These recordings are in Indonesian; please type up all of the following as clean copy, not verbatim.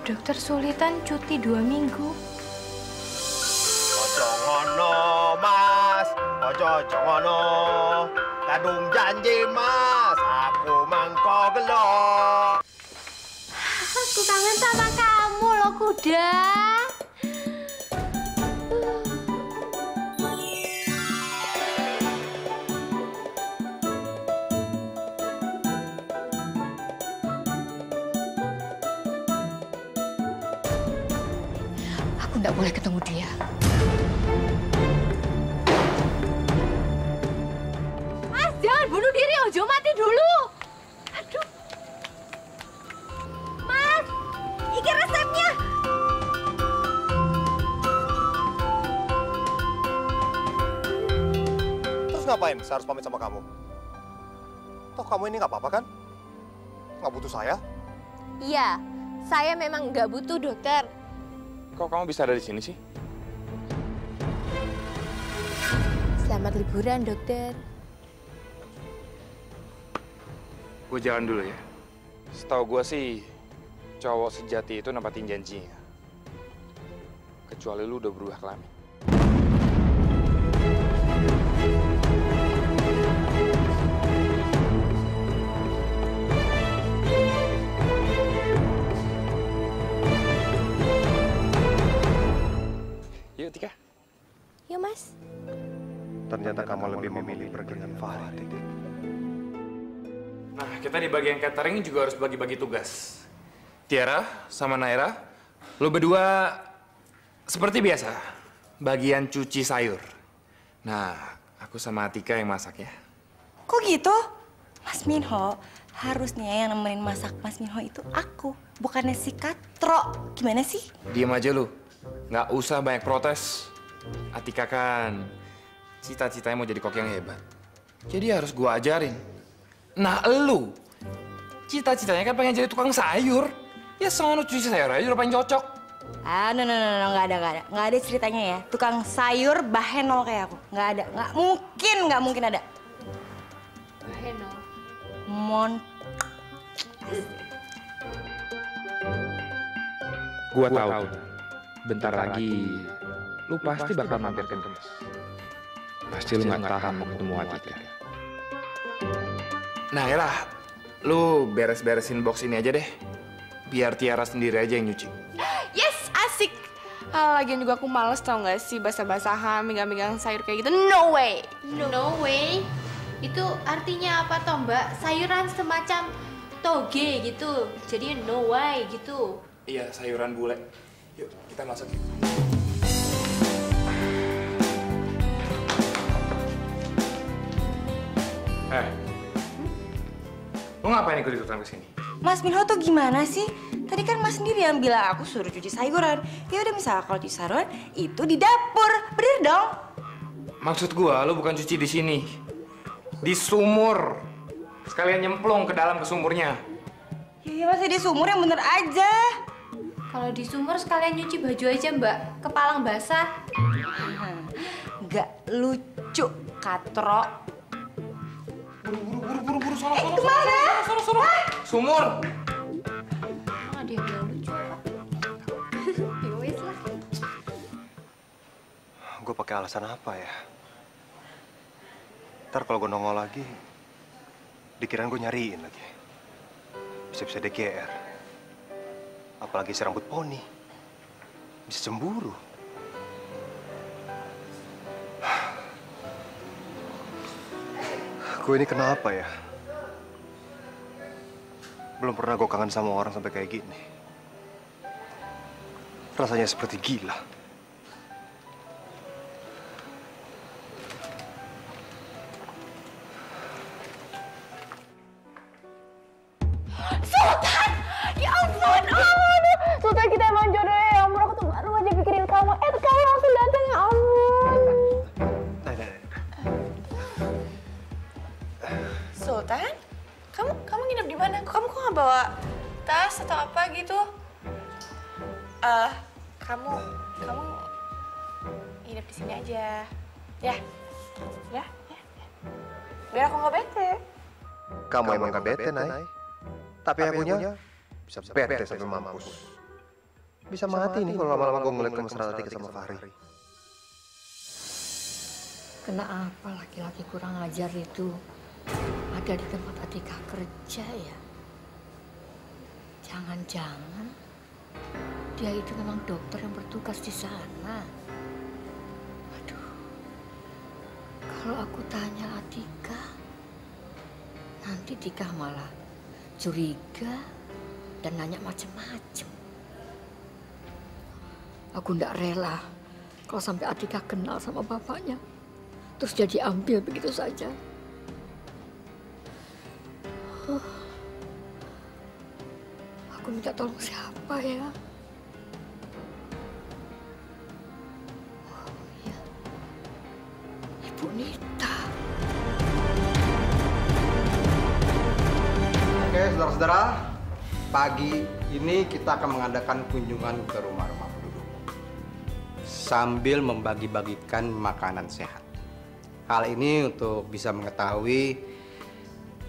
Dokter Sulitan cuti 2 minggu. Ojo ngono, Mas. Ojo ngono. Kadung janji, Mas. Aku mangko gelo. Aku kangen sama kamu loh, kuda. Aku nggak boleh ketemu dia. Mas, jangan bunuh diri, Ojo mati dulu. Aduh. Mas, ini resepnya. Terus ngapain saya harus pamit sama kamu? Toh kamu ini nggak apa-apa kan? Nggak butuh saya? Iya, saya memang nggak butuh dokter. Kok kamu bisa ada di sini sih? Selamat liburan, dokter. Gue jalan dulu ya. Setahu gue sih, cowok sejati itu nempatin janjinya. Kecuali lu udah berubah kelamin. Yuk, Tika. Yuk, Mas. Ternyata kamu lebih memilih pergi dengan Farid. Nah, kita di bagian catering juga harus bagi-bagi tugas. Tiara sama Naira, lu berdua seperti biasa, bagian cuci sayur. Nah, aku sama Tika yang masak ya. Kok gitu? Mas Minho, harusnya yang nemenin masak Mas Minho itu aku, bukannya si Katro. Gimana sih? Diam aja lu, nggak usah banyak protes. Atika kan cita-citanya mau jadi kok yang hebat. Jadi harus gua ajarin. Nah, elu cita-citanya kan pengen jadi tukang sayur. Ya sono cuci sayur aja udah paling cocok. Ah, no, nggak ada ceritanya ya. Tukang sayur bahenol kayak aku, nggak ada, nggak mungkin ada. Bahenol. Gua tahu. Bentar lagi lu pasti bakal mampir ke kemas. Pasti lu nggak tahan mau ketemu Atika. Nah, Ella, lu beres-beresin box ini aja deh. Biar Tiara sendiri aja yang nyuci. Yes, asik. Lagian juga aku males tau gak sih basah-basahan, megang-megang sayur kayak gitu. No way. No way. Itu artinya apa toh, Mbak? Sayuran semacam toge gitu. Jadi no way gitu. Iya, sayuran bule. Yuk, kita masuk. Lu ngapain ikut-ikutan kesini? Mas Minho tuh gimana sih? Tadi kan Mas sendiri yang bilang aku suruh cuci sayuran. Ya udah, misalnya kalau cuci sayuran itu di dapur, bener dong? Maksud gua, lu bukan cuci di sini, di sumur. Sekalian nyemplung ke dalam ke sumurnya. Ya masih di sumur yang bener aja. Kalau di sumur sekalian nyuci baju aja, Mbak. Kepalang basah. Nggak lucu, Katro. Buru, sono. Kemana? Sono. Sumur. Mana dia bilang lucu apa? Ya wes lah. Gue pakai alasan apa ya? Ntar kalau gue nongol lagi, dikirain gue nyariin lagi. Bisa-bisa DGR. Apalagi si rambut poni. Bisa cemburu. Gue ini kenapa ya? Belum pernah gue kangen sama orang sampai kayak gini. Rasanya seperti gila. Sultan! Ya ampun! Sultan, kita emang jodoh ya ampun. Aku tuh baru aja pikirin kamu. Kamu langsung datang, ya ampun. Sultan? Kamu nginep di mana? Kamu kok nggak bawa tas atau apa gitu? Kamu nginep di sini aja. Ya. Biar aku nggak bete. Kamu emang gak bete, Nay. Tapi akunya bisa bete sampai mampus. Bisa mati nih kalau lama-lama gue ngeliat kemesraan Atika sama Fahri. Kenapa laki-laki kurang ajar itu ada di tempat Atika kerja ya? Jangan-jangan dia itu memang dokter yang bertugas di sana. Aduh, kalau aku tanya Atika, nanti Tika malah curiga dan nanya macem-macem. Aku ndak rela kalau sampai Atika kenal sama bapaknya, terus dia diambil begitu saja. Aku minta tolong siapa ya? Oh iya, Ibu Nita. Oke, saudara-saudara, pagi ini kita akan mengadakan kunjungan ke rumah-rumah penduduk sambil membagi-bagikan makanan sehat. Hal ini untuk bisa mengetahui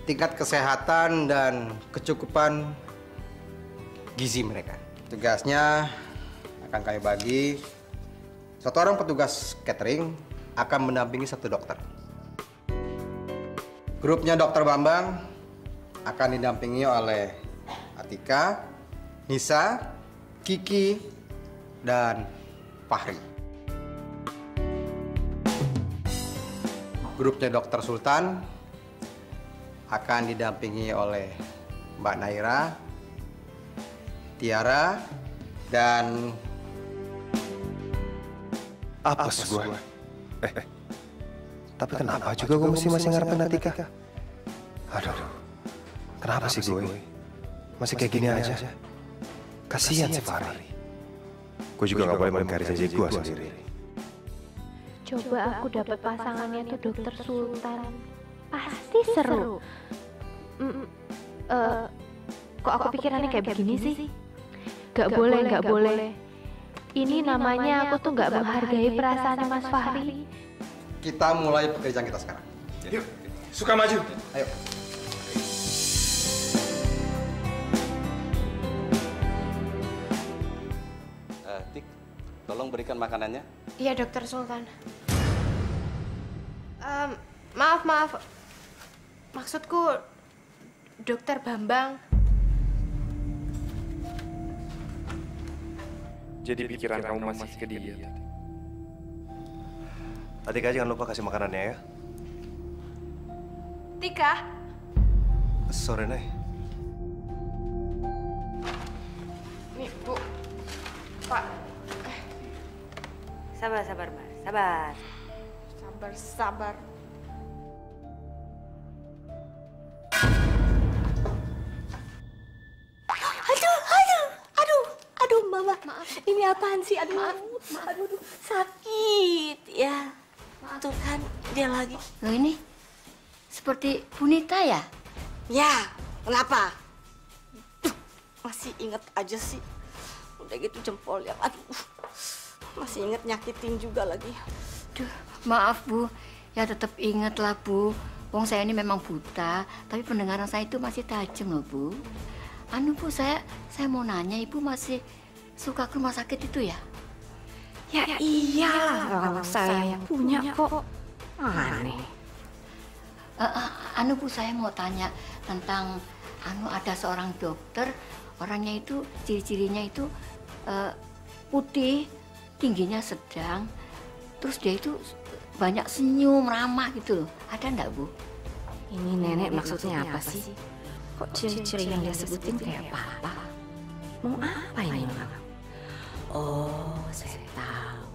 tingkat kesehatan dan kecukupan gizi mereka. Tugasnya akan kami bagi. Satu orang petugas catering akan mendampingi satu dokter. Grupnya Dokter Bambang akan didampingi oleh Atika, Nisa, Kiki, dan Fahri. Grupnya Dokter Sultan akan didampingi oleh Mbak Naira, Tiara, dan Apes gue. Tapi kenapa juga gue masih ngarepin Atika? Aduh, kenapa sih gue? Masih kayak gini aja. Kasihan si Fahri. Gue juga gak boleh mengingkari janji gue sendiri. Coba aku dapat pasangannya tuh Dokter Sultan. Pasti seru. Kok aku pikirannya kayak begini sih? Gak boleh. Ini namanya aku tuh gak menghargai perasaan Mas Fahri. kita mulai pekerjaan kita sekarang. Yuk, suka maju. Ayo. Tik, tolong berikan makanannya. Iya, Dokter Sultan. Maaf. Maksudku Dokter Bambang. Jadi pikiran kamu masih ke dia. Atika jangan lupa kasih makanannya ya. Tika. Sorry, Nay. Nih, Bu. Pak. Sabar, Mbak. Sabar. Sabar. Aduh, Mama. Maaf. Ini apaan sih? Aduh, Maaf. aduh, sakit. Ya, tuh kan dia lagi. Loh ini seperti Punita ya? Ya, kenapa? Duh, masih inget aja sih. Udah gitu jempol ya. Aduh, masih inget nyakitin juga lagi. Duh, maaf Bu. Ya tetap ingat lah Bu. Wong saya ini memang buta, tapi pendengaran saya itu masih tajam loh Bu. Anu Bu, saya mau nanya, Ibu masih suka ke rumah sakit itu ya? Ya iyalah, orang saya yang punya kok. Aneh. Anu Bu, saya mau tanya tentang ada seorang dokter, orangnya itu ciri-cirinya itu putih, tingginya sedang, terus dia itu banyak senyum, ramah gitu loh. Ada enggak Bu? Ini nenek maksudnya apa sih? Kok ciri-ciri yang dia sebutin kayak papa? Mau apa ini orang? Oh, saya tahu.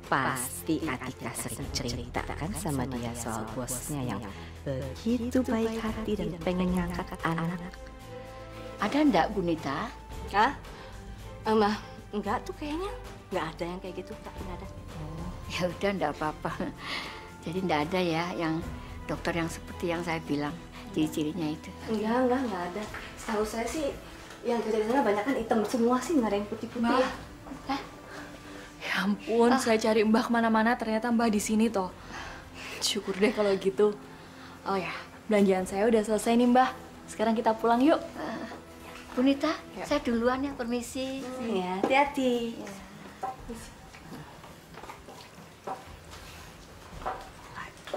Pasti Atika sering cerita kan sama dia soal bosnya yang begitu baik hati dan pengen ngangkat anak. Ada enggak Bu Nita? Hah? Enggak tuh kayaknya. Enggak ada yang kayak gitu, enggak ada. Oh, ya udah enggak apa-apa. Jadi enggak ada ya yang dokter yang seperti yang saya bilang, ciri-cirinya itu. Enggak ada. Setahu saya sih yang kerja di sana banyak kan hitam semua sih, nggak ada yang putih-putih. Hah? Ya ampun, saya cari Mbah kemana-mana, ternyata Mbah di sini toh. Syukur deh kalau gitu. Oh ya, belanjaan saya udah selesai nih Mbah. Sekarang kita pulang yuk. Bu Nita, saya duluan ya, permisi. Ya, hati-hati. Ya.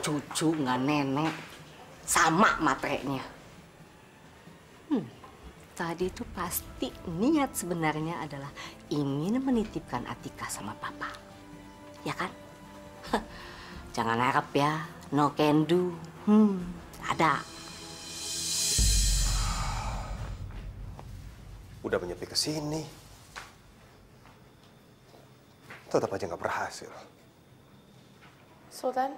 Cucu nggak nenek, sama mateknya. Tadi itu pasti niat sebenarnya adalah ingin menitipkan Atika sama papa. Ya kan? Jangan harap ya, no can do. Ada. Udah menyepi ke sini. Tetap aja nggak berhasil. Sultan,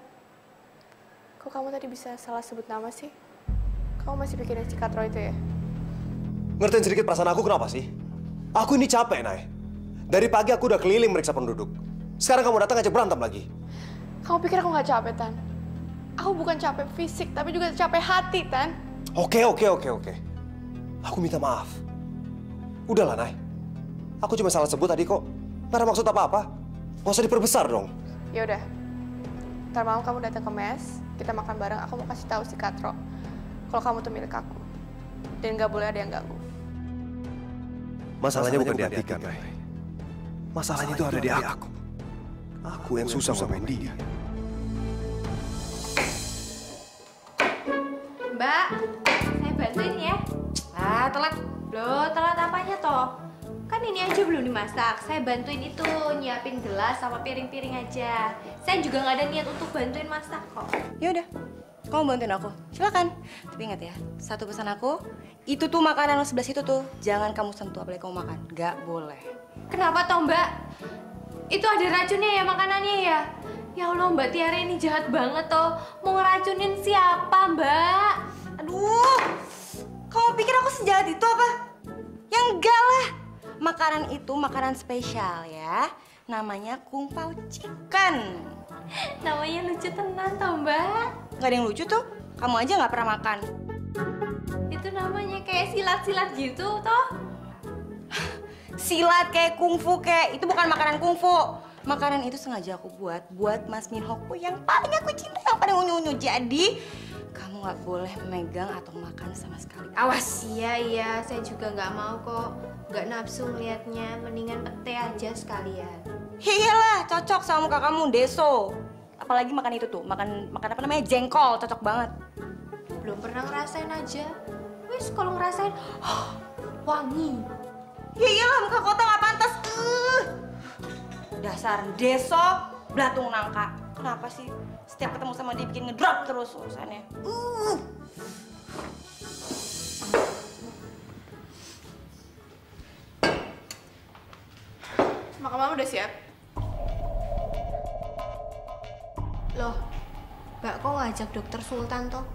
kok kamu tadi bisa salah sebut nama sih? Kamu masih pikirin si Katro itu ya? Ngertiin sedikit perasaan aku kenapa sih? Aku ini capek, Nay. Dari pagi aku udah keliling meriksa penduduk. Sekarang kamu datang aja berantem lagi. Kamu pikir aku nggak capek, Tan? Aku bukan capek fisik, tapi juga capek hati, Tan. Oke. Aku minta maaf. Udahlah, Nay. Aku cuma salah sebut tadi kok. Nggak ada maksud apa-apa. Nggak usah diperbesar dong. Ya udah. Ntar malam kamu datang ke mes, kita makan bareng. Aku mau kasih tahu si Katro kalau kamu tuh milik aku. Dan nggak boleh ada yang ganggu. Masalahnya bukan di Atika, Nay. Masalahnya itu ada di aku. Aku yang susah ngomongin dia. Mbak, saya bantuin ya. Ah, telat. Loh, telat apanya toh? Kan ini aja belum dimasak. Saya bantuin itu, nyiapin gelas sama piring-piring aja. Saya juga nggak ada niat untuk bantuin masak kok. Yaudah, kamu bantuin aku. Silakan. Tapi ingat ya, satu pesan aku, itu tuh makanan sebelah situ tuh, jangan kamu sentuh apalagi kamu makan. Nggak boleh. Kenapa toh, Mbak? Itu ada racunnya ya makanannya ya? Ya Allah, Mbak Tiara ini jahat banget toh. Mau ngeracunin siapa, Mbak? Aduh, kamu pikir aku sejahat itu apa? Ya enggak lah. Makanan itu makanan spesial ya. Namanya Kung Pao Chicken. Namanya lucu tenan toh, Mbak. Nggak ada yang lucu tuh. Kamu aja nggak pernah makan. Itu namanya kayak silat-silat gitu toh. Silat kayak kungfu kayak, itu bukan makanan kungfu. Makanan itu sengaja aku buat Mas Minhoku yang paling aku cinta, yang paling unyu-unyu. Jadi, kamu nggak boleh memegang atau makan sama sekali. Awas! Iya, saya juga nggak mau kok. Nggak nafsu ngeliatnya, mendingan pete aja sekalian. Iyalah, cocok sama muka kamu, deso. Apalagi makan itu tuh, makan apa namanya, jengkol, cocok banget. Belum pernah ngerasain aja. Wis kalau ngerasain, wangi. Ya iyalah, muka kota nggak pantas. Dasar deso, belatung nangka. Kenapa sih setiap ketemu sama dia bikin ngedrop terus urusannya? Makan malam udah siap? Loh, Mbak kok ngajak dokter Sultan toh?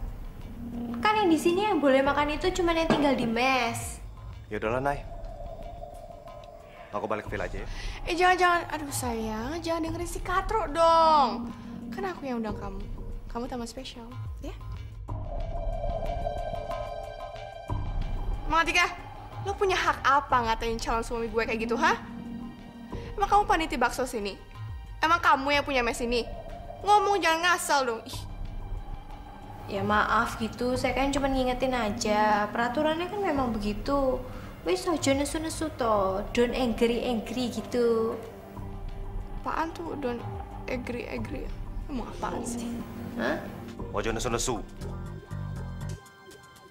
Kan yang di sini yang boleh makan itu cuma yang tinggal di mes. Ya udahlah, Nay. Aku balik ke villa aja ya. Jangan. Aduh sayang, jangan dengerin si Katro dong. Kan aku yang undang kamu. Kamu tamu spesial, ya? Mang Atika, lo punya hak apa ngatain calon suami gue kayak gitu, ha? Emang kamu panitia bakso sini? Emang kamu yang punya mes ini? Ngomong jangan ngasal dong. Ih. Ya maaf gitu, saya kan cuma ngingetin aja. Peraturannya kan memang begitu. Wis aja nesu-nesu toh, don't angry gitu. Apaan tuh don't agree? Emang apaan sih? Hah? Wajah nesu-nesu.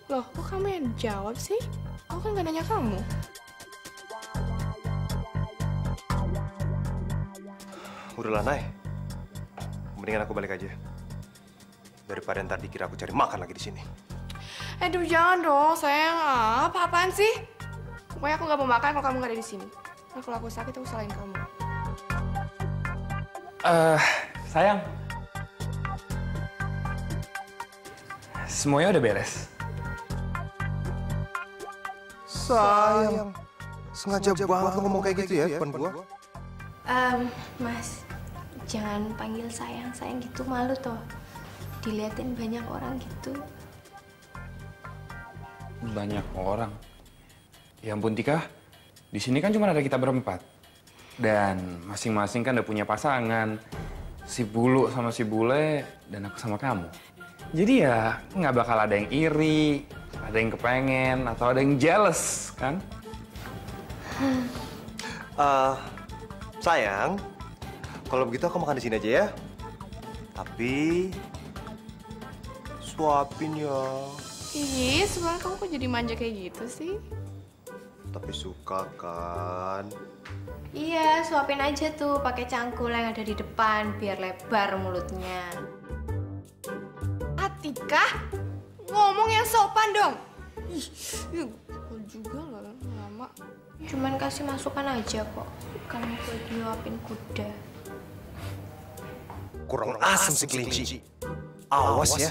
Loh, kok kamu yang jawab sih? Aku kan gak nanya kamu. Udahlah, Nay. Mendingan aku balik aja. Daripada ntar dikira aku cari makan lagi di sini. Aduh, jangan dong, sayang. Apa-apaan sih? Pokoknya aku gak mau makan kalau kamu gak ada di sini. Nah, kalau aku sakit, aku salahin kamu. Sayang. Semuanya udah beres. Sayang. Sengaja banget ngomong kayak gitu ya depan gua. Mas, jangan panggil sayang gitu, malu toh. Diliatin banyak orang gitu. Banyak orang. Ya ampun Tika, di sini kan cuma ada kita berempat. Dan masing-masing kan udah punya pasangan. Si Bulu sama si Bule, dan aku sama kamu. Jadi ya nggak bakal ada yang iri, Ada yang kepengen atau ada yang jealous, kan? Sayang, kalau begitu aku makan di sini aja ya. Tapi suapin ya. Ih, sebenarnya kamu kok jadi manja kayak gitu sih? Tapi suka kan? Iya, suapin aja tuh pakai cangkul yang ada di depan biar lebar mulutnya. Atika, ngomong yang sopan dong. Ih, kok juga lah lama. Cuman kasih masukan aja kok. Kamu tuh diuapin kuda. Kurang asem si kelinci. Awas ya.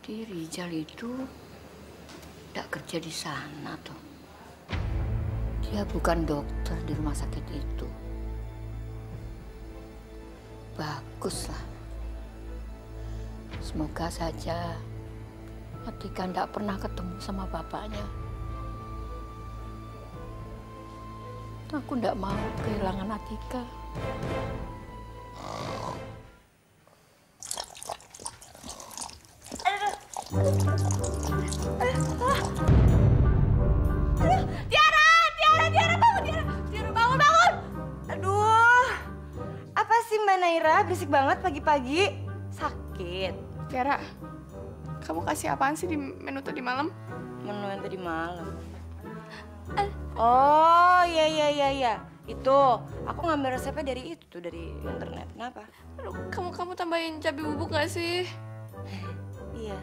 Jadi Rizal itu tidak kerja di sana toh. Dia bukan dokter di rumah sakit itu. Baguslah. Semoga saja Atika tidak pernah ketemu sama bapaknya. Aku tidak mau kehilangan Atika. Tiara, bangun! Aduh, apa sih Mbak Naira? Berisik banget pagi-pagi. Sakit. Tiara, kamu kasih apaan sih di menu tadi malam? Menu yang tadi malam. Oh, iya. Itu, aku ngambil resepnya dari itu, dari internet. Kenapa? Aduh, kamu tambahin cabai bubuk gak sih? Iya.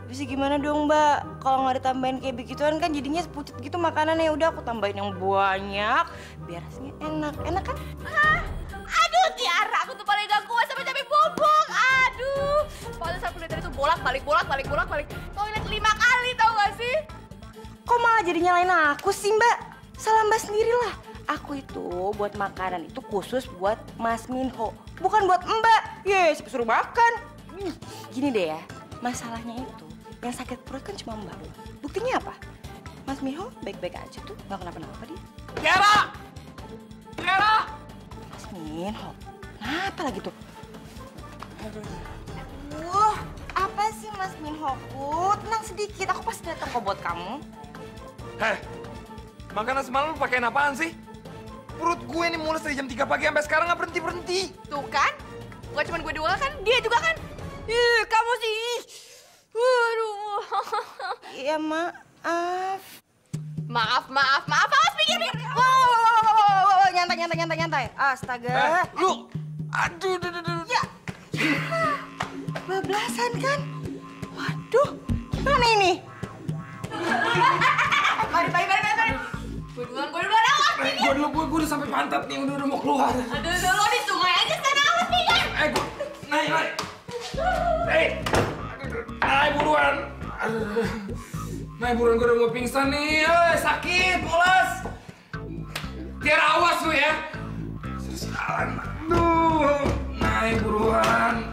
Bisa gimana dong Mbak? Kalau nggak ditambahin kayak begituan kan jadinya pucet gitu makanannya. Udah aku tambahin yang banyak biar rasanya enak. Enak kan? Aduh Tiara, aku tuh paling gak kuat sama cabai bubuk. Aduh, pantes aku lihat itu bolak-balik. Toilet 5 kali tau gak sih? Kok malah jadi nyalain aku sih Mbak? Salah Mbak sendirilah. Aku itu buat makanan itu khusus buat Mas Minho, bukan buat Mbak. Yes, suruh makan. Gini deh ya, masalahnya itu yang sakit perut kan cuma Mbak. Buktinya apa? Mas Minho baik-baik aja tuh, nggak kenapa-napa dia. Tiara! Mas Minho, kenapa lagi tuh? Apa sih Mas Minho? Tenang sedikit, aku pasti datang kok buat kamu. Heh, makanan semalam lu pakein apaan sih? Perut gue ini mulai dari jam 3 pagi sampai sekarang nggak berhenti-berhenti. Tuh kan, bukan cuma gue doang kan, dia juga kan. Ih, kamu sih. Aduh. Iya maaf. Awas pikir. Wow, nyantai. Astaga. Lu, aduh. Ya. Bablasan kan? Waduh, gimana ini? Mari. Gue duluan, awas. Gue udah sampai pantat nih, udah mau keluar. Aduh, lo di sungai aja sana, awas pikir. Naik. Naik buruan. Naik buruan, gue udah mau pingsan nih. Sakit, polos. Tiara, awas lu ya. Sialan. Aduh, naik buruan.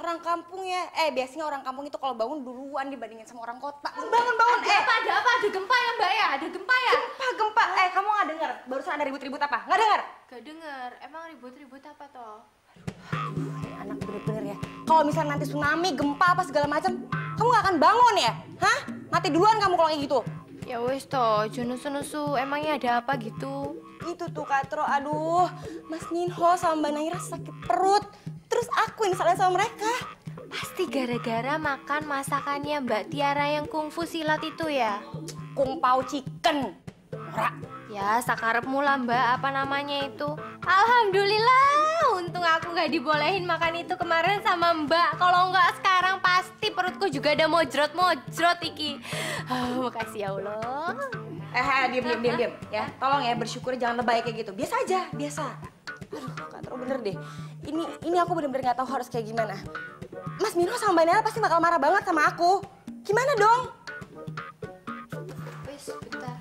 orang kampung ya. Biasanya orang kampung itu kalau bangun duluan dibandingin sama orang kota. Bangun. Ada apa? Ada gempa ya Mbak ya? Ada gempa ya? Gempa. Kamu nggak dengar? Barusan ada ribut-ribut apa? Nggak dengar? Gak denger. Emang ribut-ribut apa toh? Anak bener-bener ya. Kalau misalnya nanti tsunami, gempa apa segala macam, kamu nggak akan bangun ya? Hah? Mati duluan kamu kalau kayak gitu. Ya wes toh, nusu-nusu. Emangnya ada apa gitu? Itu tuh Katro, aduh, Mas Minho sama Mbak Naira sakit perut. Terus aku yang disalahin sama mereka. Pasti gara-gara makan masakannya Mbak Tiara yang kungfu silat itu ya? Kung Pao Chicken. Ora. Ya, sakarepmu lah Mbak, apa namanya itu? Alhamdulillah, untung aku nggak dibolehin makan itu kemarin sama Mbak. Kalau nggak sekarang pasti perutku juga ada mojrot-mojrot iki. Makasih ya Allah. Diam ya. Tolong ya, bersyukur jangan lebay kayak gitu. Biasa aja, biasa. Aduh, Katro bener deh. Ini aku bener-bener nggak tahu harus kayak gimana. Mas Minho sama Mbak Naira pasti bakal marah banget sama aku. Gimana dong? Wes, bentar.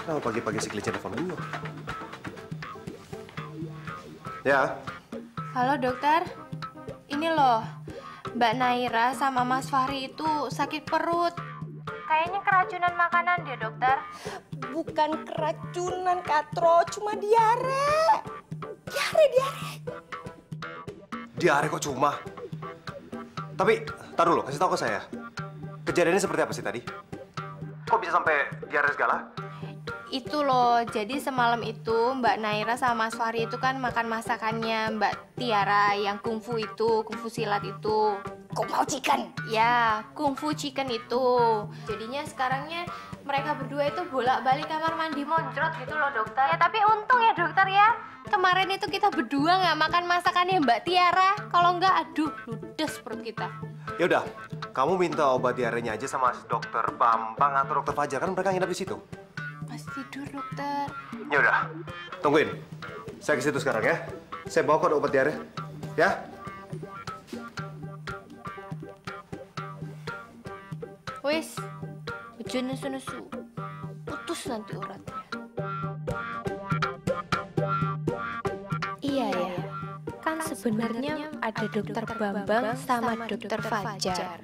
Kenapa pagi-pagi si kelinci telepon dulu? Ya. Halo dokter, ini loh, Mbak Naira sama Mas Fahri itu sakit perut. Kayaknya keracunan makanan deh dokter. Bukan keracunan, Katro, cuma diare. Diare. Diare kok cuma? Tapi, tar dulu, kasih tau ke saya. Kejadiannya seperti apa sih tadi? Kok bisa sampai diare segala? Itu loh, jadi semalam itu Mbak Naira sama Mas Fahri itu kan makan masakannya Mbak Tiara yang kungfu itu, kungfu silat itu. Kung Pao Chicken? Ya, kungfu chicken itu. Jadinya sekarangnya mereka berdua itu bolak-balik kamar mandi moncrot gitu loh dokter. Ya tapi untung ya dokter ya, kemarin itu kita berdua nggak makan masakannya Mbak Tiara. Kalau nggak, aduh, ludes perut kita. Ya udah, kamu minta obat diarenya aja sama dokter Bambang atau dokter Fajar, kan mereka nginep di situ. Masih tidur dokter. Ya udah, tungguin. Saya ke situ sekarang ya. Saya bawa kok obat diare. Ya. Wis, ojo nesu-nesu. Putus nanti uratnya. Iya ya, kan sebenarnya ada dokter Bambang sama dokter Fajar.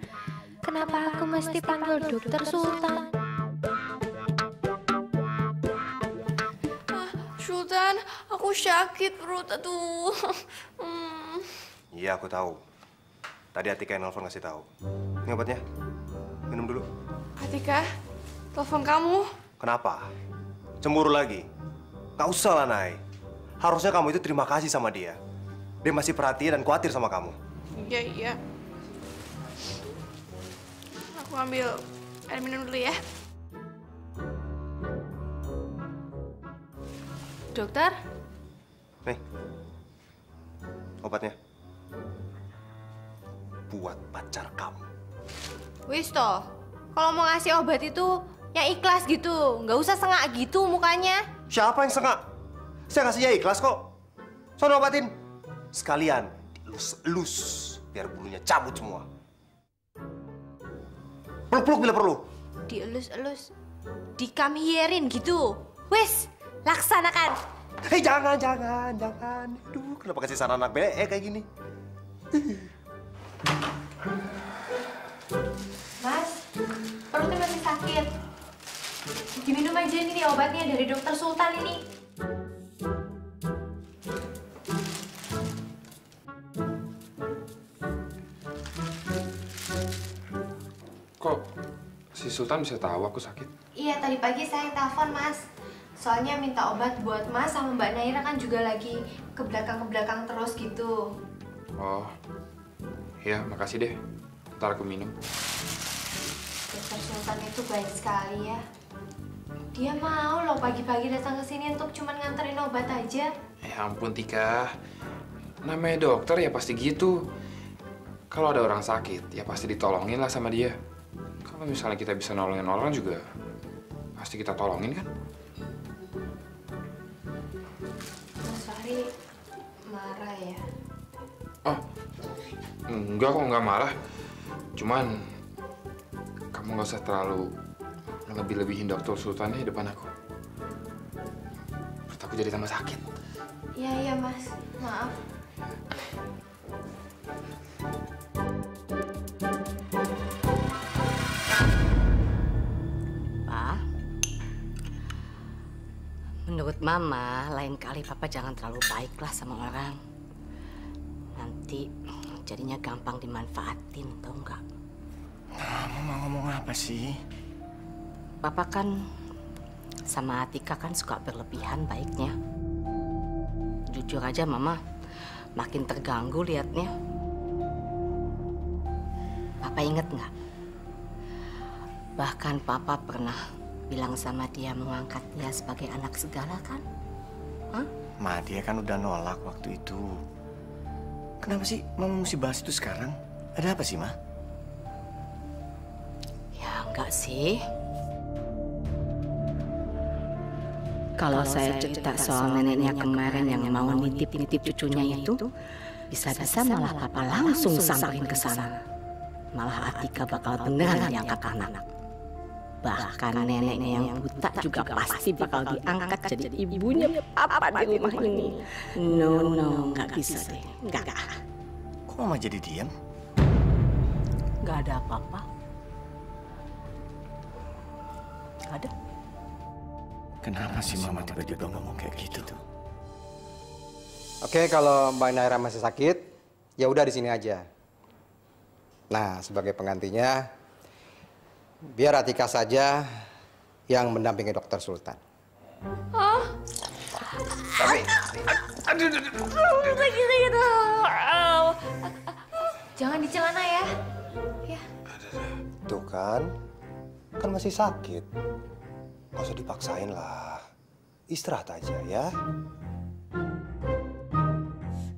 Kenapa aku mesti panggil dokter Sultan? Sultan, aku sakit perut, aduh. Iya, aku tahu. Tadi Atika yang nelfon ngasih tahu. Ini obatnya. Minum dulu. Atika, telepon kamu. Kenapa? Cemburu lagi? Gak usah lah, Nay. Harusnya kamu itu terima kasih sama dia. Dia masih perhatian dan khawatir sama kamu. Iya. Aku ambil air minum dulu ya. Dokter? Nih, obatnya. Buat pacar kamu. Wis toh, kalau mau ngasih obat itu yang ikhlas gitu, nggak usah sengak gitu mukanya. Siapa yang sengak? Saya kasihnya ikhlas kok. Sono obatin. Sekalian dielus-elus biar bulunya cabut semua. Peluk-peluk bila perlu. Dielus-elus, dikamierin gitu. Wis, laksanakan. Hei, jangan. Aduh, kenapa kasih saran anak BE kayak gini? Mas, perutnya masih sakit. Diminum aja ini nih obatnya dari dokter Sultan ini. Kok si Sultan bisa tahu aku sakit? Iya, tadi pagi saya telepon Mas. Soalnya minta obat buat Mas sama Mbak Naira kan juga lagi ke belakang terus gitu. Oh, iya, makasih deh. Ntar aku minum. Dokter Sultan itu baik sekali ya. Dia mau loh pagi-pagi datang ke sini untuk cuman nganterin obat aja. Ya ampun Tika, namanya dokter ya pasti gitu. Kalau ada orang sakit, ya pasti ditolongin lah sama dia. Kalau misalnya kita bisa nolongin orang juga, pasti kita tolongin kan? Mas Fahri marah ya? Oh, enggak kok, enggak marah. Cuman, kamu gak usah terlalu lebih-lebihin dokter Sultan di depan aku. perut aku jadi tambah sakit. Iya, Mas. Maaf. Pak, menurut Mama, lain kali Papa jangan terlalu baiklah sama orang. Nanti jadinya gampang dimanfaatin, tau nggak? Mama ngomong apa sih? Papa kan sama Atika kan suka berlebihan baiknya. Jujur aja Mama makin terganggu liatnya. Papa inget nggak? Bahkan Papa pernah bilang sama dia mengangkat dia sebagai anak segala kan? Hah? Ma, dia kan udah nolak waktu itu. Kenapa sih Mama mesti bahas itu sekarang? Ada apa sih, Ma? Ya enggak sih. Kalau saya cerita soal neneknya kemarin yang mau nitip-nitip cucunya itu, bisa-bisa malah Papa langsung samperin ke sana. Malah Atika bakal beneran diangkat anak. Bahkan neneknya yang buta juga pasti bakal diangkat jadi ibunya Papa di rumah ini. No, nggak bisa deh. Nggak. Kok Mama jadi diam? Nggak ada apa-apa. Nggak ada. Kenapa sih Mama tiba-tiba ngomong kayak gitu? Oke, kalau Mbak Naira masih sakit, ya udah di sini aja. Nah, sebagai penggantinya, biar Atika saja yang mendampingi Dokter Sultan. Oh? Jangan di celana ya. Ya. Tuh kan masih sakit. Gak usah dipaksain lah. Istirahat aja ya.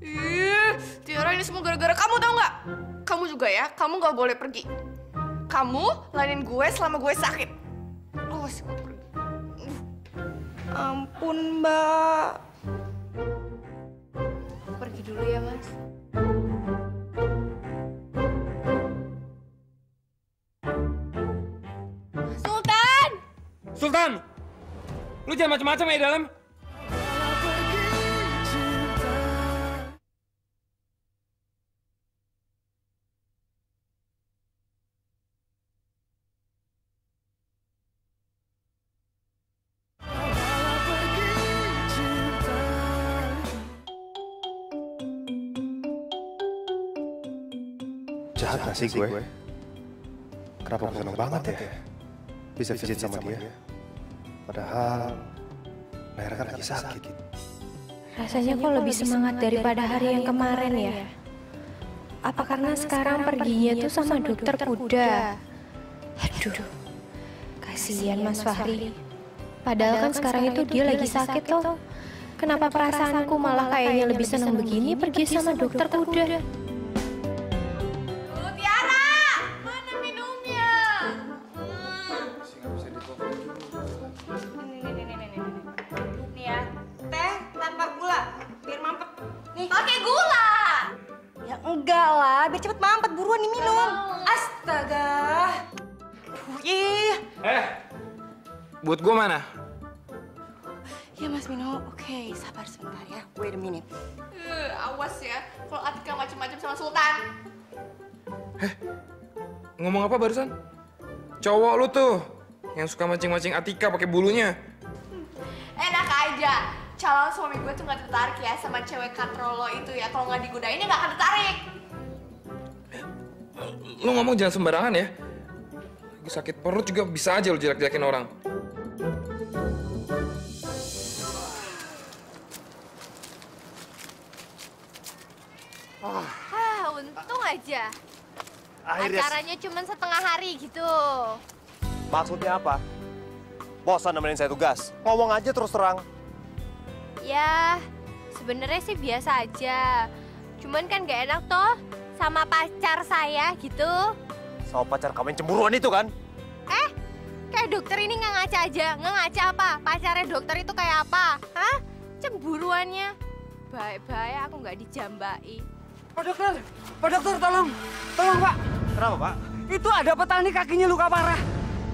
Ih, Tiara, ini semua gara-gara kamu tau nggak? Kamu juga ya, kamu nggak boleh pergi. Kamu lainin gue selama gue sakit. Awas gue pergi. Ampun, Mbak. Pergi dulu ya, Mas. Sultan! Lu jangan macam-macam ya di dalam. Jahat gak sih gue? Kenapa gue seneng banget ya? Bisa visit sama dia. Padahal Naira kan lagi sakit. Rasanya kok lebih semangat daripada hari yang kemarin ya? Apa karena sekarang perginya tuh sama dokter kuda? Aduh, kasihan Mas Fahri. Padahal kan sekarang itu dia lagi sakit loh. Kenapa perasaanku malah kayaknya lebih senang begini pergi sama dokter kuda? Tiara, mana minumnya? Nih ya, teh tanpa gula, biar mampet. Nih. Pakai gula. Ya enggak lah, biar cepet mampet, buruan nih minum. Astaga. Ih. Buat gue mana? Ya Mas Mino, oke, sabar sebentar ya. Wait a minute. Awas ya, kalau Atika macam-macam sama Sultan. Ngomong apa barusan? Cowok lu tuh yang suka mancing-mancing Atika pakai bulunya. Enak aja, calon suami gue tuh gak tertarik ya sama cewek katrolo itu ya. Kalau nggak digodain dia gak akan tertarik. Lu ngomong jangan sembarangan ya. Gue sakit perut juga bisa aja lu jelek-jelekin orang. Untung aja. Akhirnya. Acaranya cuma setengah hari gitu. Maksudnya apa? Bosan nemenin saya tugas. Ngomong aja terus terang. Ya, sebenarnya sih biasa aja. Cuman kan gak enak toh sama pacar saya gitu. Sama pacar kamu yang cemburuan itu kan? Kayak dokter ini nggak ngaca aja. Nggak ngaca apa? Pacarnya dokter itu kayak apa? Hah? Cemburuannya. Baik-baik aku nggak dijambai. Pak dokter, tolong Pak. Kenapa Pak? Itu ada petani kakinya luka parah.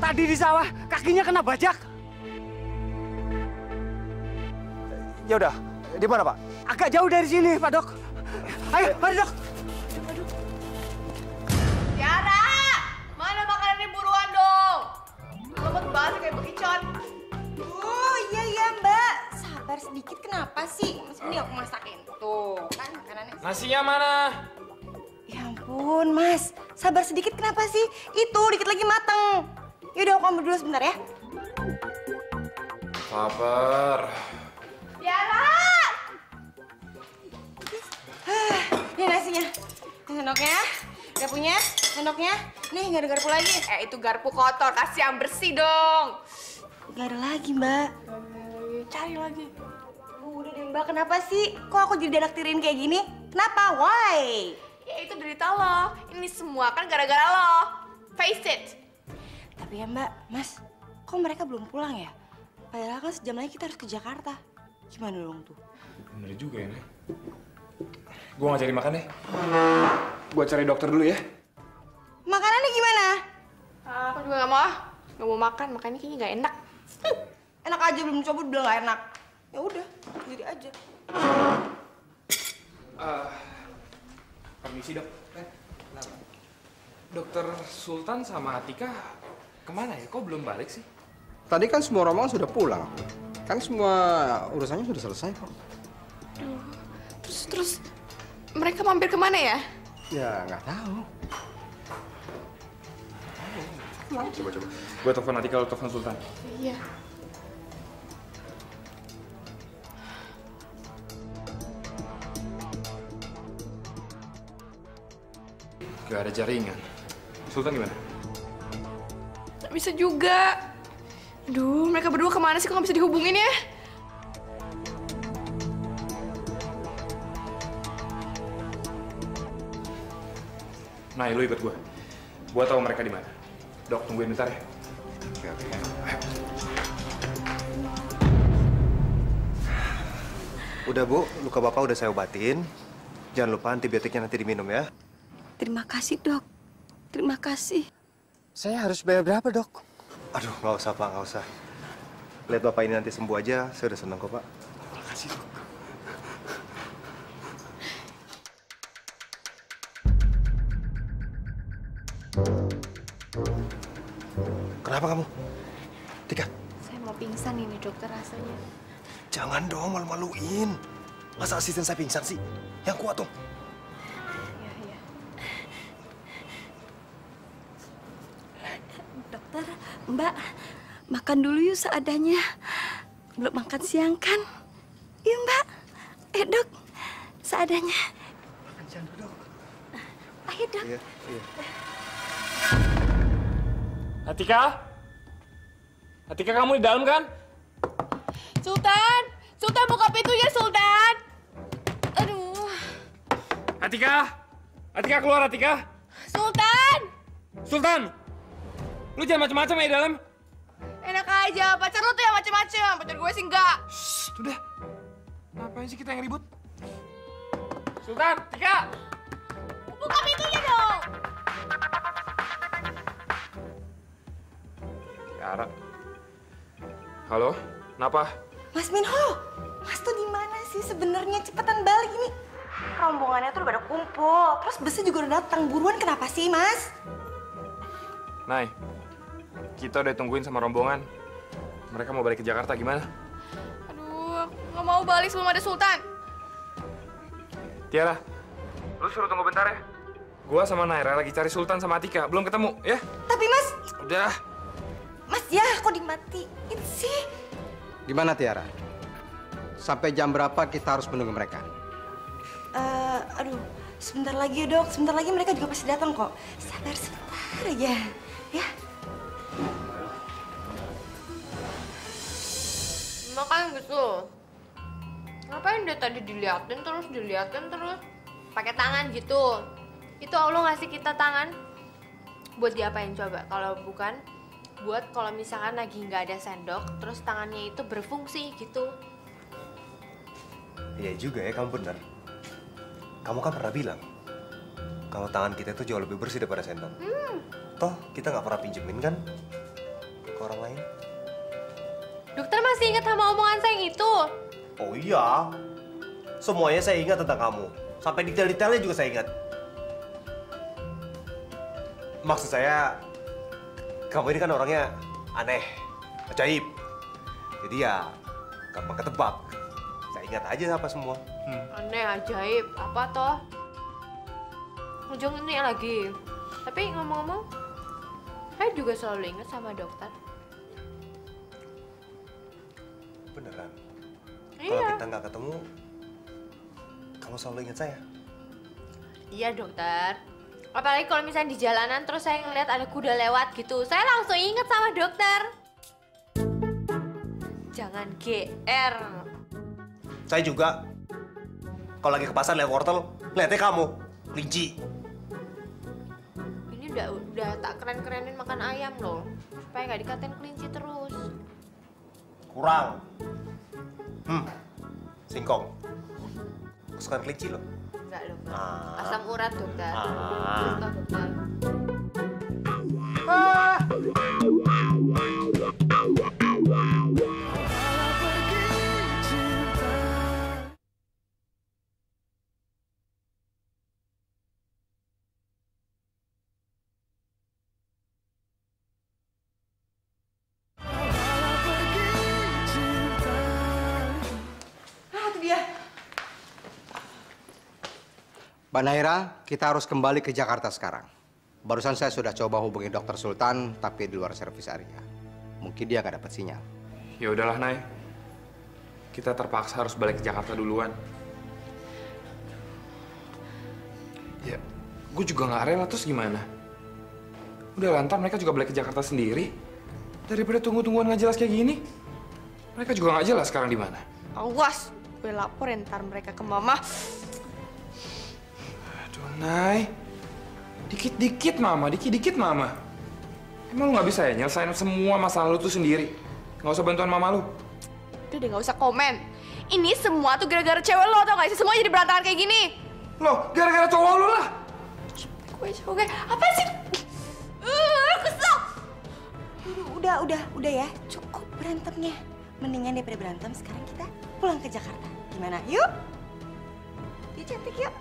Tadi di sawah kakinya kena bajak. Ya udah, di mana Pak? Agak jauh dari sini, Pak Dok. Ayo, mari Dok. Tiara, mana makanannya buruan dong? Lembut banget kayak bekicot. Oh iya Mbak, sabar sedikit kenapa sih? Mas ini aku masakin. Tuh kan makanannya. Nasinya mana? Ya ampun Mas, sabar sedikit kenapa sih? Itu dikit lagi mateng. Yaudah aku ambil dulu sebentar ya. Sabar. Tiara! Ini nasinya, ini sendoknya, udah punya sendoknya. Nih nggak ada garpu lagi. Itu garpu kotor, kasih yang bersih dong. Nggak ada lagi Mbak. Cari lagi. Udah deh Mbak, kenapa sih? Kok aku jadi dinaktirin kayak gini? Kenapa? Why? Ya itu derita lo. Ini semua kan gara-gara lo. Face it. Tapi ya Mbak, Mas, kok mereka belum pulang ya? Padahal kan sejam lagi kita harus ke Jakarta. Gimana dong tuh? Bener juga ya, Nek. Gue nggak cari makan deh. Gue cari dokter dulu ya. Makanannya gimana? Aku juga nggak mau ah. Nggak mau makan, makanya kayaknya nggak enak. Enak aja, belum coba bilang nggak enak. Ya udah, jadi aja. Permisi dok. Dokter Sultan sama Atika kemana ya? Kok belum balik sih? Tadi kan semua rombongan sudah pulang. Kan semua urusannya sudah selesai kok. Terus mereka mampir kemana ya? Ya nggak tahu. Coba. Gue telepon Atika, lo telepon Sultan. Iya. Gak ada jaringan. Sultan gimana? Nggak bisa juga. Aduh, mereka berdua kemana sih? Kok nggak bisa dihubungin ya? Nah, lu ikut gue. Gue tahu mereka di mana. Dok, tungguin bentar ya. Oke. Ayo. Udah Bu, luka Bapak udah saya obatin. Jangan lupa antibiotiknya nanti diminum ya. Terima kasih, Dok. Terima kasih. Saya harus bayar berapa, Dok? Aduh, nggak usah Pak, nggak usah. Lihat Bapak ini nanti sembuh aja, saya udah senang kok Pak. Makasih, Dok. Kenapa kamu? Tika, Saya mau pingsan ini dokter rasanya. jangan dong malu-maluin. Masa asisten saya pingsan sih? Yang kuat dong. Iya. Dokter, Mbak, makan dulu yuk seadanya. Belum makan siang kan? Yuk, Mbak. Dok, seadanya. Makan siang dulu, Dok. Ayo, Dok. Iya. Atika? Atika, kamu di dalam kan? Sultan! Sultan, buka pintunya, Sultan! Aduh. Atika! Atika, keluar, Atika! Sultan! Sultan! Lu jangan macam-macam ya di dalam. Enak aja, pacar lu tuh yang macem-macem. Pacar gue sih enggak. Shh, udah. Ngapain sih kita yang ribut? Sultan, Tika! Buka pintunya dong! Tiara. Halo, kenapa? Mas Minho, Mas tuh di mana sih sebenarnya? Cepetan balik ini. Rombongannya tuh udah pada kumpul, terus busnya juga udah datang. Buruan kenapa sih, Mas? Nay, kita udah tungguin sama rombongan. Mereka mau balik ke Jakarta, gimana? Aduh, aku nggak mau balik sebelum ada Sultan. Tiara, lu suruh tunggu bentar ya. Gua sama Naira lagi cari Sultan sama Atika, belum ketemu, ya? Tapi Mas, Udah. Mas ya kok dimatiin sih? Gimana Tiara? Sampai jam berapa kita harus menunggu mereka? Aduh, sebentar lagi ya dok, sebentar lagi mereka juga pasti datang kok. Sabar sebentar aja, ya. Makanya gitu. Ngapain dia tadi diliatin terus? Pakai tangan gitu. Itu Allah ngasih kita tangan buat diapain coba? Kalau bukan buat kalau misalkan lagi nggak ada sendok, terus tangannya itu berfungsi gitu. Iya juga ya, kamu benar. Kamu kan pernah bilang kalau tangan kita itu jauh lebih bersih daripada sendok. Toh kita nggak pernah pinjemin kan ke orang lain. Dokter masih ingat sama omongan saya yang itu? Oh iya, semuanya saya ingat tentang kamu. Sampai detail-detailnya juga saya ingat. Maksud saya, kamu ini kan orangnya aneh, ajaib. Jadi ya, gampang ketebak. Saya ingat aja apa semua. Aneh, ajaib. Apa toh? Ujung ini lagi. Tapi ngomong-ngomong, saya juga selalu ingat sama dokter. Beneran? Iya. Kalau kita nggak ketemu, kamu selalu ingat saya? Iya dokter. Apalagi kalau misalnya di jalanan terus saya ngeliat ada kuda lewat gitu, saya langsung ingat sama dokter. Jangan GR. Saya juga. Kalau lagi ke pasar lihat wortel, lihatnya kamu, kelinci. Ini udah tak keren-kerenin makan ayam loh, supaya nggak dikatain kelinci terus. Kurang. Singkong. Kesukaan kelinci loh. Enggak loh, asam urat dokter. Contoh dokter. Itu dia. Mbak Naira, kita harus kembali ke Jakarta sekarang. Barusan saya sudah coba hubungi Dokter Sultan, tapi di luar servis area. Mungkin dia nggak dapat sinyal. Ya udahlah, Nay. Kita terpaksa harus balik ke Jakarta duluan. Ya, gue juga nggak rela, terus gimana? Udah lantar mereka juga balik ke Jakarta sendiri. Daripada tunggu-tungguan nggak jelas kayak gini. Mereka juga nggak jelas sekarang di mana. Awas, gue laporin ntar mereka ke mama. Aduh, Nay. Dikit-dikit, Mama. Dikit-dikit, Mama. Emang lu nggak bisa ya nyelesain semua masalah lu tuh sendiri? Nggak usah bantuan Mama lu. Udah deh, nggak usah komen. Ini semua tuh gara-gara cewek lo, tau gak sih? Semua jadi berantakan kayak gini. Loh, gara-gara cowok lu lah. Gue, apa sih? Kesel. Udah ya. Cukup berantemnya. Mendingan daripada berantem, sekarang kita pulang ke Jakarta. Gimana? Yuk. Dia cantik, yuk.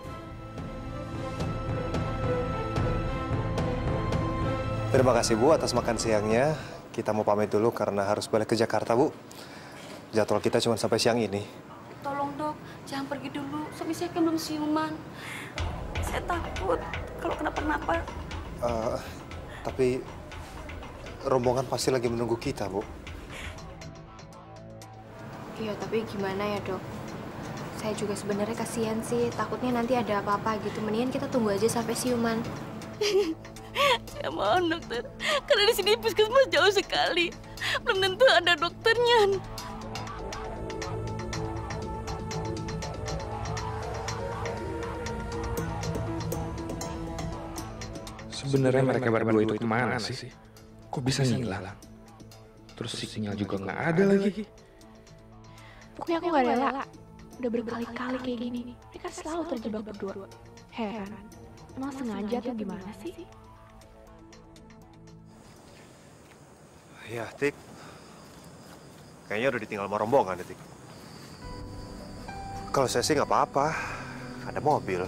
Terima kasih Bu atas makan siangnya. Kita mau pamit dulu karena harus balik ke Jakarta, Bu. Jadwal kita cuma sampai siang ini. Tolong dok, jangan pergi dulu. Sampai saya kan belum siuman. Saya takut kalau kenapa-napa. Tapi rombongan pasti lagi menunggu kita, Bu. Iya, tapi gimana ya dok? Saya juga sebenarnya kasihan sih. Takutnya nanti ada apa-apa gitu. Mendingan kita tunggu aja sampai siuman. Saya mohon dokter, karena di sini puskesmas jauh sekali. Belum tentu ada dokternya. Sebenarnya mereka berdua itu kemana sih? Kok bisa ngilang? Terus sinyal juga nggak ada lagi. Pokoknya aku nggak rela. Udah berkali-kali kayak gini. Mereka selalu terjebak berdua. Heran. Emang sengaja atau gimana sih? Ya, Tik. Kayaknya udah ditinggal sama rombongan, Tik. Kalau saya sih nggak apa-apa. Ada mobil.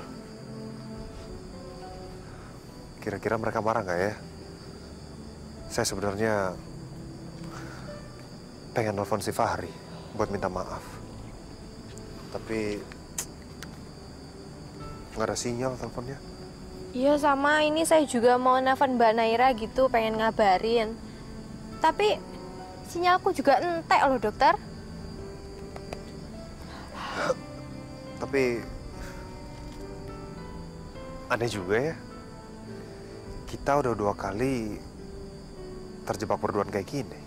Kira-kira mereka marah nggak ya? Saya sebenarnya pengen nelfon si Fahri buat minta maaf. Tapi nggak ada sinyal teleponnya. Iya sama, ini saya juga mau nelfon Mbak Naira gitu, pengen ngabarin. Tapi sinyalku juga entek loh dokter. Tapi aneh juga ya. Kita udah 2 kali terjebak berduaan kayak gini.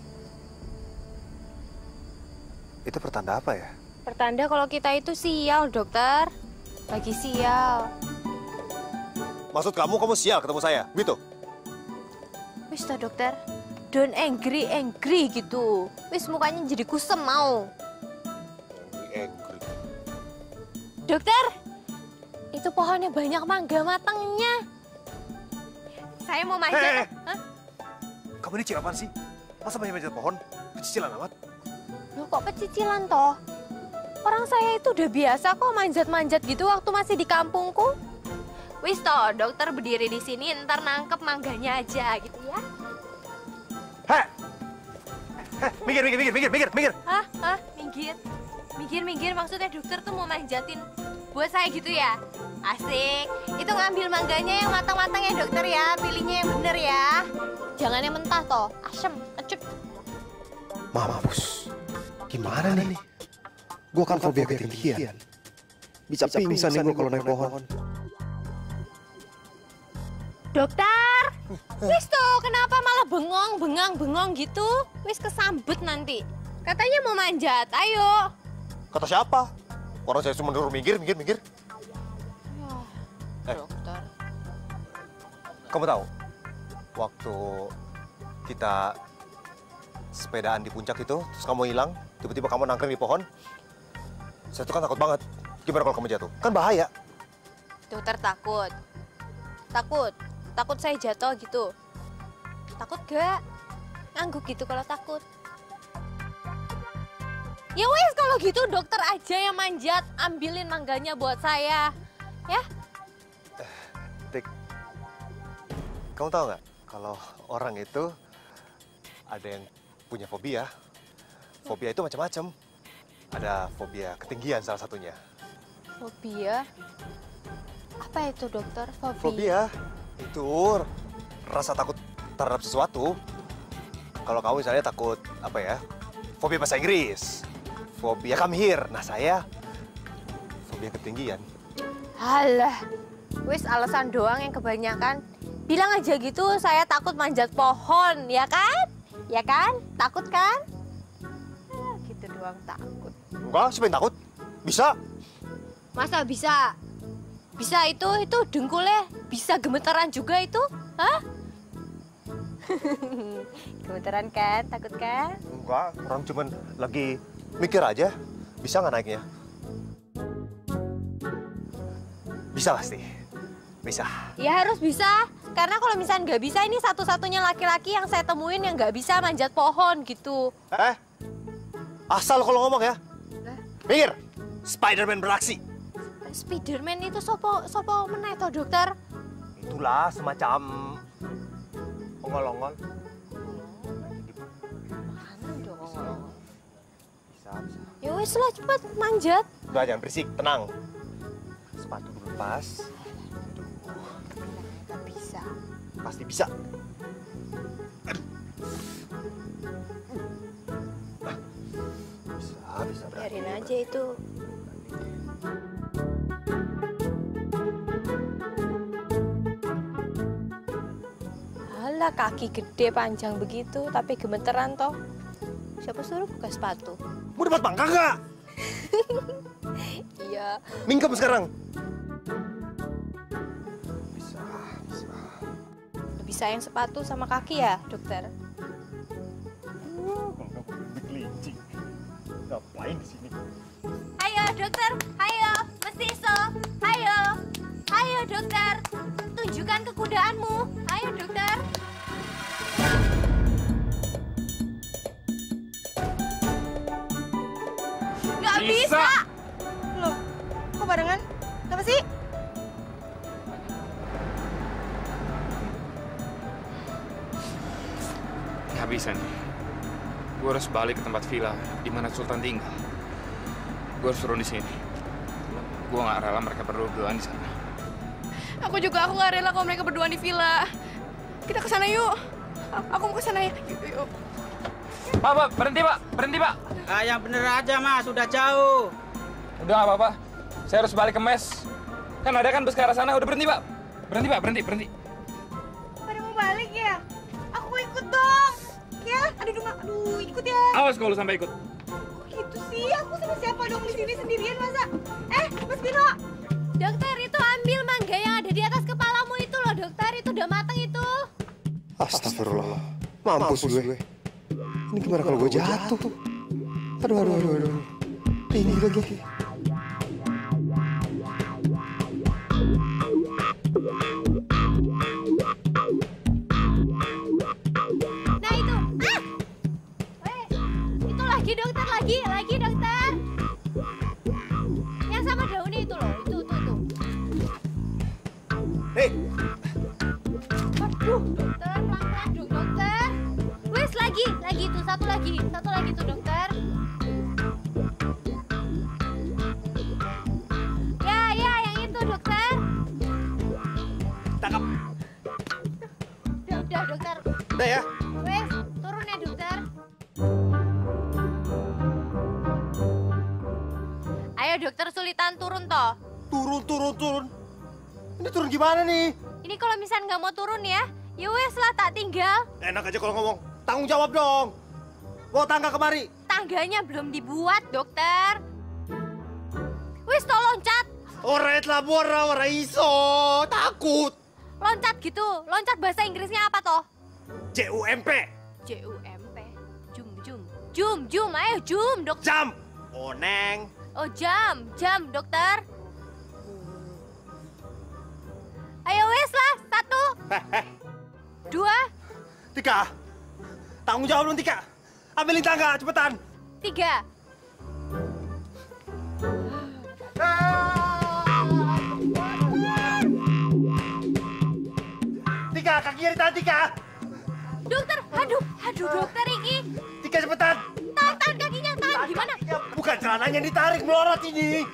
Itu pertanda apa ya? Pertanda kalau kita itu sial dokter. Lagi sial. Maksud kamu sial ketemu saya, gitu? Wis toh dokter. Don't angry gitu. Wis mukanya jadi kusem mau. Angry. Dokter, itu pohonnya banyak mangga matangnya. Saya mau manjat. Hah? Kamu ini cewek apaan sih? Masa banyak manjat pohon? Pecicilan amat. Loh kok pecicilan toh? Orang saya itu udah biasa kok manjat-manjat gitu waktu masih di kampungku. Wis toh, dokter berdiri di sini ntar nangkep mangganya aja gitu ya. Heh, minggir. Hah? Minggir maksudnya dokter tuh mau manjatin buat saya gitu ya? Asik. Itu ngambil mangganya yang matang-matang ya dokter ya, pilihnya yang bener ya. Jangan yang mentah toh, asem, kecut. Mampus. Gimana nih? Gue kan fobia ketinggian. Bisa pingsan nih gue kalau naik pohon. Dokter, wis tuh kenapa malah bengong gitu? Wis kesambet nanti. Katanya mau manjat, ayo. Kata siapa? Orang saya cuma disuruh minggir. Dokter. Kamu tahu, waktu kita sepedaan di puncak itu, terus kamu hilang, tiba-tiba kamu nangkring di pohon, saya tuh kan takut banget. Gimana kalau kamu jatuh? Kan bahaya. Dokter takut saya jatuh gitu. Takut gak? Ngangguk gitu kalau takut. Ya wes kalau gitu dokter aja yang manjat, ambilin mangganya buat saya, ya? Tik, kamu tahu nggak kalau orang itu ada yang punya fobia. Fobia itu macam-macam. Ada fobia ketinggian salah satunya. Fobia? Apa itu dokter? Fobia itu rasa takut terhadap sesuatu. Kalau kamu misalnya takut apa ya? Fobia bahasa Inggris. Fobia come here. Nah saya fobia ketinggian. Halah, wis alasan doang yang kebanyakan. Bilang aja gitu, saya takut manjat pohon, ya kan? Ya kan? Takut kan? Gitu doang takut. Enggak, siapa yang takut? Bisa. Masa bisa? Bisa itu dengkulnya bisa gemeteran juga itu? Hah? Gemeteran kan? Takut kan? Enggak, orang cuman lagi mikir aja. Bisa nggak naiknya? Bisa pasti. Bisa. Ya harus bisa. Karena kalau misalnya nggak bisa, ini satu-satunya laki-laki yang saya temuin yang nggak bisa manjat pohon gitu. Asal kalau ngomong ya. Minggir. Spider-Man beraksi. Spider-Man itu sopo meneh toh dokter? Itulah semacam ongol-ongol. Bisa. Ya wes lah, cepet manjat. Udah jangan berisik, tenang. Sepatu dulu lepas. Nggak bisa. Pasti bisa. Bisa. Biarin aja itu. Alah, kaki gede panjang begitu, tapi gemeteran toh. Siapa suruh buka sepatu? Mau dapat bangka nggak? Iya. Mingkem sekarang. Lebih sayang sepatu sama kaki ya, dokter? Kelinci. Ngapain di sini? Ayo, dokter. Ayo, mestiso. Ayo, dokter. Tunjukkan kekudaanmu. Ayo, dokter. Nggak bisa. Loh, kok barengan? Kenapa sih? Nggak bisa nih. Gue harus balik ke tempat villa di mana Sultan tinggal. Gue harus turun di sini. Gue nggak rela mereka berduaan di sana. Aku nggak rela kalau mereka berduaan di villa. Kita ke sana yuk. Aku mau ke sana ya. Yuk. Pak, berhenti pak. Ah, yang bener aja mas, sudah jauh. Udah nggak apa-apa. Saya harus balik ke mes. Kan ada kan bus ke arah sana. Udah berhenti pak. Berhenti. Pada mau balik ya? Aku ikut dong. Ya, aduh, ikut ya. Awas kalau lu sampai ikut. Kok gitu sih? Aku sama siapa dong di sini sendirian masa? Mas Biro. Dokter, itu ambil mangga yang ada di atas kepalamu itu loh, dokter. Itu udah matang itu. Astagfirullah. Mampus gue. Ini gimana kalau gue jatuh? Aduh. Ini lagi. Nah itu. Itu lagi dokter, lagi dokter. Udah ya. Wes, turun ya dokter. Ayo dokter Sulitan turun toh. Turun. Ini turun gimana nih? Ini kalau misalnya nggak mau turun ya wes lah tak tinggal. Enak aja kalau ngomong. Tanggung jawab dong. Bawa tangga kemari. Tangganya belum dibuat dokter. Wes toh loncat. Oret lah ora iso. Takut. Loncat gitu. Loncat bahasa Inggrisnya apa toh? JUMP. JUMP. Jum. Ayo jum dokter. Jam. Oh Neng. Oh jam dokter. Ayo wes lah, 1, 2, 3. Tanggung jawab dong 3. Ambilin tangga, cepetan. 3. Tiga, kakinya ditahan 3. Dokter, aduh dokter iki. 3 cepetan. Tahan kakinya, tahan gimana? Bukan celananya ditarik, melorot ini.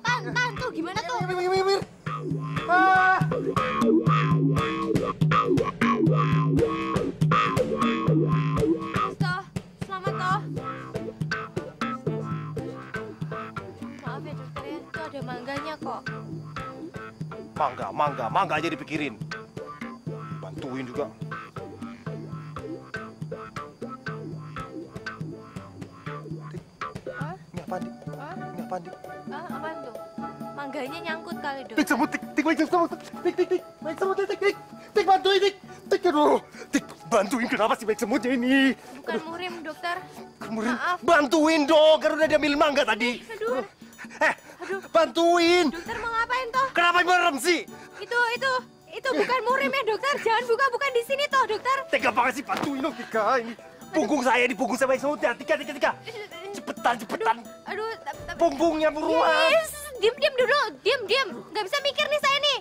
Tahan tuh gimana tuh? Mir. Toh, selamat toh. Maaf ya dokter ya, itu ada mangganya kok. Mangga aja dipikirin. Bantuin juga. Ini apaan, Dik? Apaan tuh? Mangganya nyangkut kali dok. Tik semut, Tik bantuin, Tik, aduh. Tik, bantuin kenapa sih baik semutnya ini? Bukan murim dokter. Murim, Maaf. bantuin dong, karena udah diambil mangga tadi. Aduh. Bantuin. Dokter mau ngapain toh? Kenapa merem sih? Itu bukan murim ya dokter. Jangan bukan di sini toh dokter. Tega banget sih, bantuin dong Tika. Ini punggung saya baik semutnya. Tika. Cepetan. Aduh, Punggungnya buruan. Yes, diam dulu, diam. Nggak bisa mikir nih saya nih.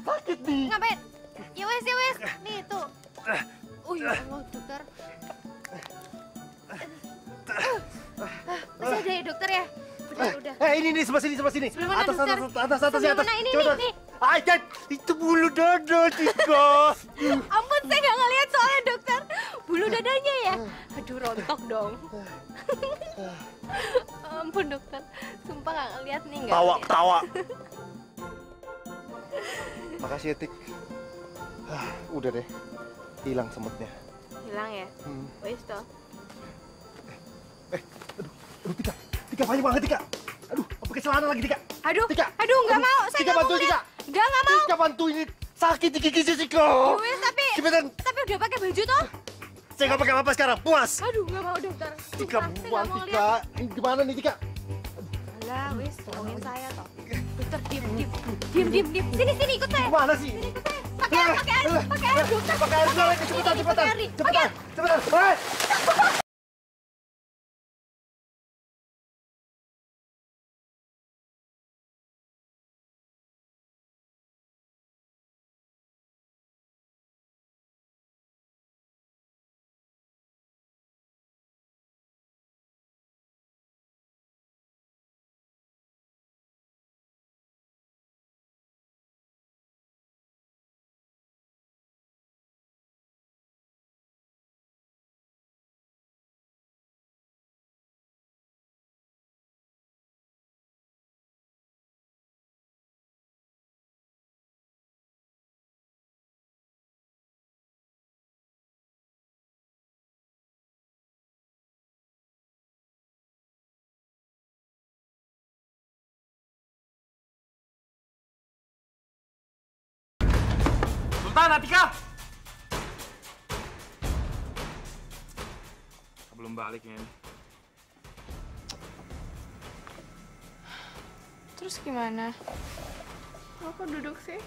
Sakit nih. Ngapain? Ya wes. Nih tuh. Ya Allah dokter. Masih ada ya dokter ya? Udah. Ini sebelah sini. Sebelah mana, dokter? Atas. Sebelah mana? Ini, Cepetan. nih. Ayat, itu bulu dada, Tika. Ampun, saya nggak ngeliat soalnya dokter. Bulu dadanya ya? Aduh, rontok dong. Ampun dokter, sumpah nggak ngeliat nih. Tawa. Makasih ya, Tik. Udah deh, hilang semutnya. Hilang ya? Wes toh. Aduh, Tika banyak banget, Tika. Aduh, pakai celana lagi, Tika. Aduh, Tika. nggak mau. Saya Tika, nggak mau bantuin, ngeliat. Tika. Nggak mau. Tika, bantuin. Sakit di gigi, Tika. Wes, Cepetan. tapi udah pakai baju toh? Saya nggak pakai apa-apa sekarang, puas. Aduh, nggak mau dokter. Tika, Sumpah, saya buang, nggak mau Tika. lihat. Ini gimana nih, Tika? Alah, wes, tolongin saya toh. Dokter, diam. Sini, ikut saya. Gimana sih? Sini, ikut saya. Pakai air, dokter. Pakai air, cepetan. Pakai air. Hei! Sultan, Atika! Belum balik ya. Terus gimana? Kok duduk sih?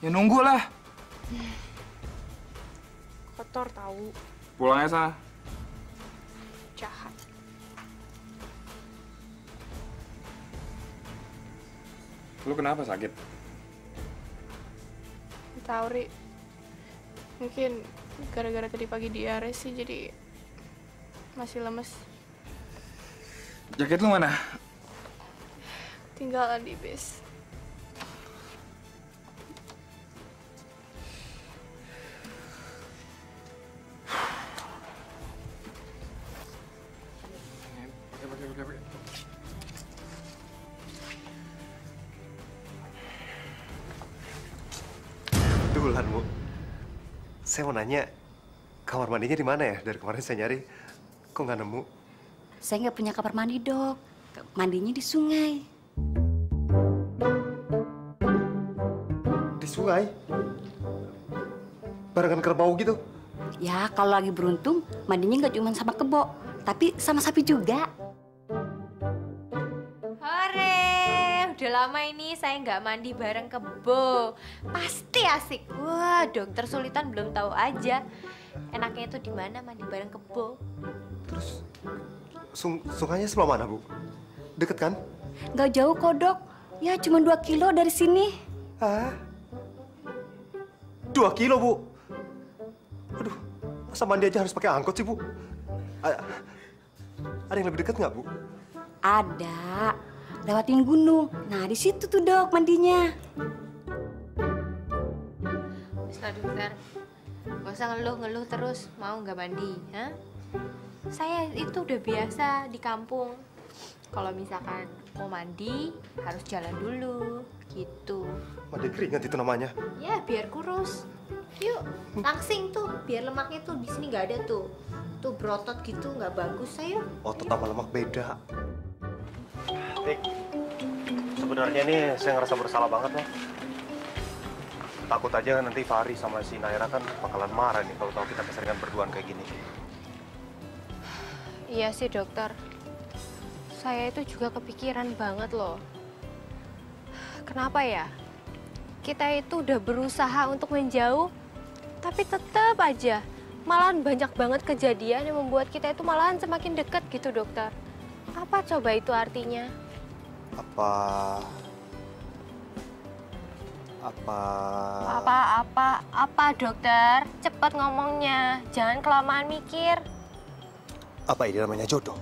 Ya nunggu lah. Kotor tahu. Pulang aja sana. Jahat. Lu kenapa sakit? Tahu, Ri. Mungkin gara-gara tadi pagi diare sih, jadi masih lemes. Jaket lu mana? Tinggalan di bis. kebetulan, Bu. Saya mau nanya, kamar mandinya di mana ya? Dari kemarin saya nyari, kok nggak nemu? Saya nggak punya kamar mandi, Dok. Mandinya di sungai. Di sungai? Barengan kerbau gitu? Ya, kalau lagi beruntung, mandinya nggak cuma sama kebo, tapi sama sapi juga. Hore, udah lama ini saya nggak mandi bareng kebo. Pasti asik. Wah, dokter Sulitan belum tahu aja. Enaknya itu di mana mandi bareng kebo. Terus, sungainya sebelah mana, Bu? Deket kan? Nggak jauh kok, Dok. Ya, cuma 2 kilo dari sini. Hah? 2 kilo, Bu? Aduh, masa mandi aja harus pakai angkot sih, Bu? Ada yang lebih dekat nggak, Bu? Ada. Lewatin gunung. Nah, di situ tuh, Dok, mandinya. Bisa dokter, gak usah ngeluh-ngeluh terus. Mau nggak mandi? Hah? Saya itu udah biasa di kampung. Kalau misalkan mau mandi, harus jalan dulu, gitu. Mandi keringat itu namanya. Ya, biar kurus. Yuk, langsing tuh, biar lemaknya tuh di sini nggak ada tuh. Tuh berotot gitu, nggak bagus, ayo. Otot sama lemak beda. Tik, sebenarnya nih saya ngerasa bersalah banget loh. Takut aja nanti Fahri sama si Naira kan bakalan marah nih kalau tahu kita keseringan berduaan kayak gini. Iya sih dokter, saya itu juga kepikiran banget loh. Kenapa ya? Kita itu udah berusaha untuk menjauh, tapi tetap aja malahan banyak banget kejadian yang membuat kita itu malahan semakin dekat gitu dokter. Apa coba itu artinya? Apa dokter? Cepat ngomongnya, jangan kelamaan mikir. Apa ini namanya jodoh?